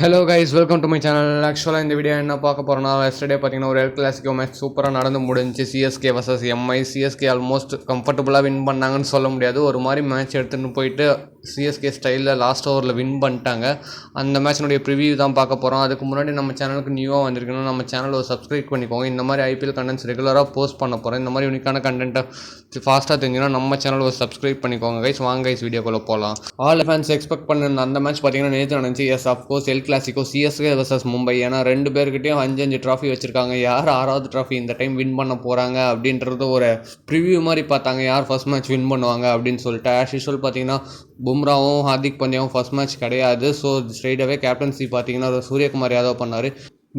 Hello guys, welcome to my channel. ஆக்சுவலாக இந்த video என்ன பார்க்க போகிறோன்னா, எஸ்டர்டே பார்த்தீங்கன்னா ஒரு எல் கிளாசிக்கோ மேட்ச் சூப்பராக நடந்து முடிஞ்சு. CSK versus Mi. CSK almost கம்ஃபர்டபுளாக வின் பண்ணாங்கன்னு சொல்ல முடியாது. ஒரு மாதிரி மேட்ச் எடுத்துகிட்டு போயிட்டு சிஎஸ்கே ஸ்டைலில் லாஸ்ட் ஓவரில் வின் பண்ணிட்டாங்க. அந்த மேட்ச்சினுடைய ப்ரிவியூ தான் பார்க்க போகிறோம். அதுக்கு முன்னாடி நம்ம சேனலுக்கு நியூவாக வந்திருக்கணும், நம்ம சேனலை சப்ஸ்கிரைப் பண்ணிக்கோங்க. இந்த மாதிரி ஐபிஎல் கண்டென்ட்ஸ் ரெகுலராக போஸ்ட் பண்ண போகிறேன். இந்த மாதிரி யூனிக்கான கண்டென்ட்டை ஃபாஸ்ட்டாக தெரிஞ்சுன்னா நம்ம சேனலை சப்ஸ்கிரைப் பண்ணிக்கோங்க கைஸ். வாங்க கைஸ், வீடியோக்குள்ளே போகலாம். ஆல் ஃபேன்ஸ் எக்ஸ்பெக்ட் பண்ண அந்த மேட்ச் பார்த்தீங்கன்னா நேற்று நடந்துச்சு. Yes, of course El Clasico CSK versus Mumbai. ஏன்னா ரெண்டு பேர்கிட்டையும் 5 ட்ராஃபி வச்சுருக்காங்க. யார் 6வது ட்ராஃபி இந்த டைம் வின் பண்ண போகிறாங்க அப்படின்றது ஒரு ப்ரிவியூ மாதிரி பார்த்தாங்க. யார் ஃபர்ஸ்ட் மேட்ச் வின் பண்ணுவாங்க அப்படின்னு சொல்லிட்டு. ஆஸ் யூஷுவல் பார்த்தீங்கன்னா பும்ராவும் ஹார்திக் பாண்டியாவும் ஃபர்ஸ்ட் மேட்ச் கிடையாது. ஸோ ஸ்ட்ரெயிட்டாகவே கேப்டன்சி பார்த்தீங்கன்னா சூரியகுமார் யாதவ் பண்ணார்.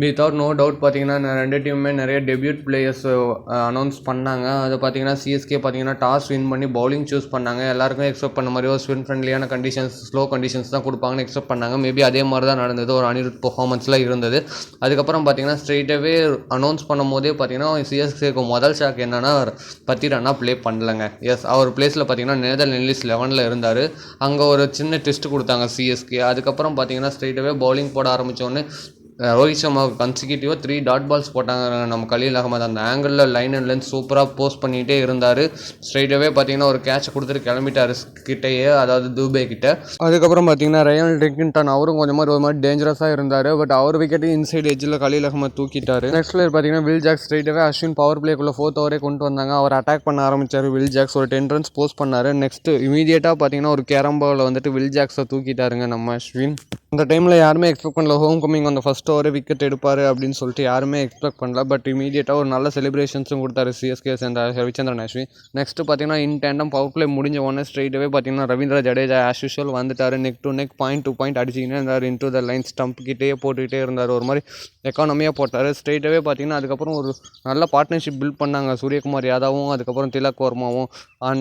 வித்தவுட் நோ டவுட் பார்த்தீங்கன்னா ரெண்டு டீமுமே நிறைய டெபியூட் பிளேயர்ஸ் அனௌன்ஸ் பண்ணாங்க. அது பார்த்தீங்கன்னா சிஎஸ்கே பார்த்தீங்கன்னா டாஸ் வின் பண்ணி பவுலிங் சூஸ் பண்ணாங்க. எல்லாருக்குமே எக்ஸ்பெக்ட் பண்ண மாதிரி ஒரு ஸ்பின் ஃப்ரெண்ட்லியான கண்டிஷன்ஸ், ஸ்லோ கண்டிஷன்ஸ் தான் கொடுப்பாங்கன்னு எக்ஸ்பெக்ட் பண்ணாங்க. மேபி அதே மாதிரி தான் நடந்தது. ஒரு அனிருத் பெர்ஃபார்மன்ஸ்லாம் இருந்தது. அதுக்கப்புறம் பார்த்தீங்கன்னா ஸ்ட்ரெயிட்டாகவே அனௌன்ஸ் பண்ணும் போதே பார்த்தீங்கன்னா சிஎஸ்கேக்கு முதல் ஷாக் என்னன்னா, பத்தி ரன்னா ப்ளே பண்ணலங்க. எஸ், அவர் பிளேஸில் பார்த்தீங்கன்னா நேதர் நெல்லிஸ் 11ல் இருந்தார். அங்கே ஒரு சின்ன டெஸ்ட் கொடுத்தாங்க சிஎஸ்கே. அதுக்கப்புறம் பார்த்தீங்கன்னா ஸ்ட்ரெயிட்டாகவே பவுலிங் போட ஆரம்பித்தோடனே ரோஹித் சர்மாவுக்கு கன்சிக்யூட்டிவாக 3 டாட் பால்ஸ் போட்டாங்க. நம்ம கலீல் அகமது அந்த ஆங்கிளில் லைன் அண்ட் லென்த் சூப்பராக போஸ்ட் பண்ணிகிட்டே இருந்தார். ஸ்ட்ரைட்டாகவே பார்த்தீங்கன்னா ஒரு கேட்ச் கொடுத்துட்டு கிளம்பிட்டார் கிட்டேயே, அதாவது தூபே கிட்ட. அதுக்கப்புறம் பார்த்தீங்கன்னா ரயான் டிக்கின்டன் அவரும் கொஞ்சம் ஒரு மாதிரி டேஞ்சரஸாக இருந்தார். பட் அவர் விக்கெட்டு இன்சைட் எஜ்ஜில் கலீல் அகமது தூக்கிட்டார். நெக்ஸ்ட் பிளேயர் பார்த்தீங்கன்னா வில் ஜாக்ஸ். ஸ்ட்ரைட்டாகவே அஸ்வின் பவர் பிளேக்குள்ளே 4th ஓவரே கொண்டு வந்தாங்க. அவர் அட்டாக் பண்ண ஆரம்பித்தார். வில் ஜாக்ஸ் ஒரு 10 ரன்ஸ் போஸ்ட் பண்ணார். நெக்ஸ்ட் இமீடியட்டாக பார்த்தீங்கன்னா ஒரு கேரம் பாலில் வந்துட்டு வில் ஜாக்ஸை தூக்கிட்டாருங்க நம்ம அஸ்வின். அந்த டைமில் யாருமே எக்ஸ்பெக்ட் பண்ணல ஹோம் கமிங் அந்த ஃபஸ்ட் ஓவரே விக்கெட் எடுப்பார் அப்படின்னு சொல்லிட்டு யாருமே எக்ஸ்பெக்ட் பண்ணல. பட் இமீடியட்டாக ஒரு நல்ல செலிப்ரேஷன்ஸும் கொடுத்தாரு சிஎஸ்கே சேர்ந்த ரவிச்சந்திரன் அஸ்வின். நெக்ஸ்ட்டு பார்த்தீங்கன்னா இன் டேண்டம் பவர் பிளே முடிஞ்ச உடனே ஸ்ட்ரெயிட்டாகவே பார்த்தீங்கன்னா ரவீந்திர ஜடேஜா ஆஸ் யூஷுவல் வந்துட்டார். Neck to neck point to point அடிச்சிக்கிட்டே இருந்தார். இன்டூ த லைன் ஸ்டம்ப் கிட்டேயே போட்டுக்கிட்டே இருந்தார். ஒரு மாதிரி எக்கானமியாக போட்டார். ஸ்ட்ரெயிட்டாகவே பார்த்தீங்கன்னா அதுக்கப்புறம் ஒரு நல்ல பார்ட்னர்ஷிப் பில்ட் பண்ணாங்க சூரியகுமார் யாதவும் அதுக்கப்புறம் திலக் வர்மாவும்.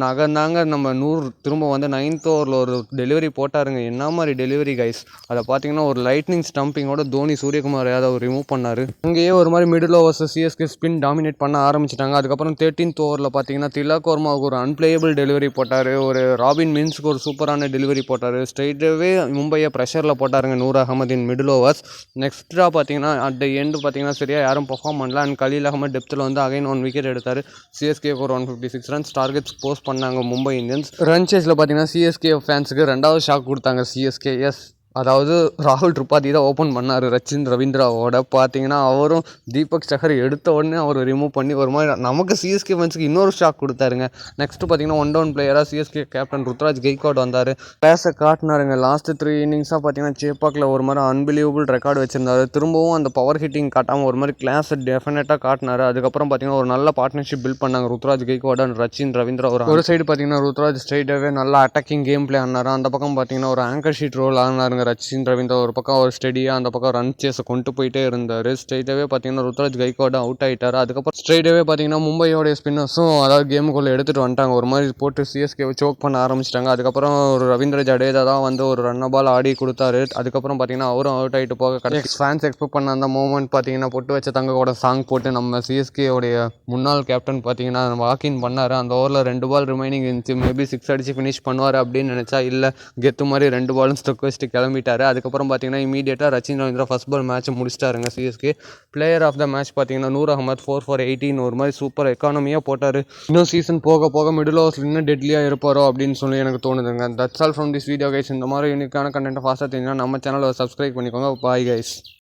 நகர்ந்தாங்க நம்ம 100 திரும்ப வந்து 9th ஓவரில் ஒரு டெலிவரி போட்டாருங்க. என்ன மாதிரி டெலிவரி கைஸ். அதை பார்த்தீங்கன்னா ஒரு லைட்னிங் ஸ்டம்பிங்கோட தோனி சூரியகுமார் யாதவ் ரிமூவ் பண்ணார். அங்கேயே ஒரு மாதிரி middle overs CSK spin dominate பண்ண ஆரம்பிச்சிட்டாங்க. அதுக்கப்புறம் 13th ஓவரில் பார்த்தீங்கன்னா திலக் வர்மாவுக்கு ஒரு அன்பிளேயபிள் டெலிவரி போட்டார். ஒரு ராபின் மின்ஸ்க்கு ஒரு சூப்பரான டெலிவரி போட்டார். ஸ்ட்ரெயிட்டாகவே மும்பையை ப்ரெஷரில் போட்டாருங்க நூர் அகமதின் மிடில் ஓவர்ஸ். நெக்ஸ்ட்டாக பார்த்தீங்கன்னா அட் த எண்டு பார்த்தீங்கன்னா சரியாக யாரும் பெர்ஃபார்ம் பண்ணல. அண்ட் கலீல் அகமது டெப்த்தில் வந்து அகைன் 1 விக்கெட் எடுத்தார். சிஎஸ்கேக்கு ஒரு 156 ரன்ஸ் டார்கெட்ஸ் போஸ்ட் பண்ணாங்க மும்பை இந்தியன்ஸ். ரன் சேஸில் பார்த்தீங்கன்னா சிஎஸ்கே ஃபேன்ஸுக்கு 2வது ஷாக் கொடுத்தாங்க சிஎஸ்கே. எஸ், அதாவது ராகுல் திரிபாதி தான் ஓப்பன் பண்ணார் ரச்சின் ரவீந்திராவோட. பார்த்தீங்கன்னா அவரும் தீபக் சஹர் எடுத்த உடனே அவர் ரிமூவ் பண்ணி ஒரு மாதிரி நமக்கு சிஎஸ்கே ஃபேன்ஸுக்கு இன்னொரு ஷாக் கொடுத்தாருங்க. நெக்ஸ்ட்டு பார்த்தீங்கன்னா 1 டவுன் பிளேயராக சிஎஸ்கே கேப்டன் ருத்ராஜ் கெய்க்வாட் வந்தார். கிளாஸை காட்டினாருங்க. லாஸ்ட்டு 3 இன்னிங்ஸாக பார்த்தீங்கன்னா சேப்பாக்கில் ஒரு மாதிரி அன்பிலீவபிள் ரெக்கார்டு வச்சிருந்தாரு. திரும்பவும் அந்த பவர் ஹிட்டிங் காட்டாமல் ஒரு மாதிரி கிளாஸை டெஃபினட்டாக காட்டினார். அதுக்கப்புறம் பார்த்தீங்கன்னா ஒரு நல்ல பார்ட்னர்ஷிப் பில்ட் பண்ணாங்க ருத்ராஜ் கெய்க்வாட் அண்ட் ரச்சின் ரவீந்திரா. ஒரு சைடு பார்த்தீங்கன்னா ருத்ராஜ் ஸ்ட்ரைட்டாகவே நல்லா அட்டாக்கிங் கேம் பிளே ஆனார். அந்த பக்கம் பார்த்தீங்கன்னா ஒரு ஆங்கர் ஷீட் ரோல் ஆனாருங்க ரச்சின் ரவீந்திரா. ஒரு பக்கம் ஒரு ஸ்டெடியாக அந்த பக்கம் ரன் சேஸை கொண்டு போயிட்டே இருந்தார். ஸ்ட்ரெயிட்டாகவே பார்த்தீங்கன்னா ருத்ராஜ் கெய்க்வாட் அவுட் ஆகிட்டார். அதுக்கப்புறம் ஸ்ட்ரெயிட்டாகவே பார்த்தீங்கன்னா மும்பையோடைய ஸ்பின்னர்ஸும் அதாவது கேமுக்குள்ளே எடுத்துகிட்டு வந்துட்டாங்க. ஒரு மாதிரி போட்டு சிஎஸ்கே சோக் பண்ண ஆரம்பிச்சிட்டாங்க. அதுக்கப்புறம் ஒரு ரவீந்திர ஜடேஜா தான் வந்து ஒரு ரன்ன பால் ஆடி கொடுத்தாரு. அதுக்கப்புறம் பார்த்தீங்கன்னா அவரும் அவுட் ஆகிட்டு போக கடைசி ஃபேன்ஸ் எக்ஸ்பெக்ட் பண்ண அந்த மூமெண்ட் பார்த்தீங்கன்னா பொட்டு வச்ச தங்க கூட சாங் போட்டு நம்ம சிஎஸ்கேவுடைய முன்னாள் கேப்டன் பார்த்தீங்கன்னா வாக்கின் பண்ணார். அந்த ஓவரில் 2 பால் ரிமைனிங் இருந்துச்சு. மேபி 6 அடிச்சு ஃபினிஷ் பண்ணுவார் அப்படின்னு நினச்சா இல்லை, கெத்து மாதிரி 2 பாலும் ஸ்டொக் வச்சுட்டு கிளம்பிட்டார். அதுக்கப்புறம் பார்த்தீங்கன்னா இமீடியட்டாக Rachin Ravindra first ball match முடிச்சிட்டாருங்க CSK. Player of the match பார்த்தீங்கன்னா நூர் அகமது 4 for 18 ஒரு மாதிரி சூப்பர் எக்கானமியாக போட்டார். இன்னும் சீசன் போக போக மிடில் ஓவர்ஸில் இன்னும் டெட்லியாக இருப்பாரோ அப்படின்னு சொல்லி எனக்கு தோணுதுங்க. That's all from this video guys. இந்த மாதிரி யூனிக்கான கண்டென்ட் ஃபாஸ்ட்டாக தெரிஞ்சுன்னா நம்ம சேனலை சப்ஸ்கிரைப் பண்ணிக்கோங்க. Bye guys.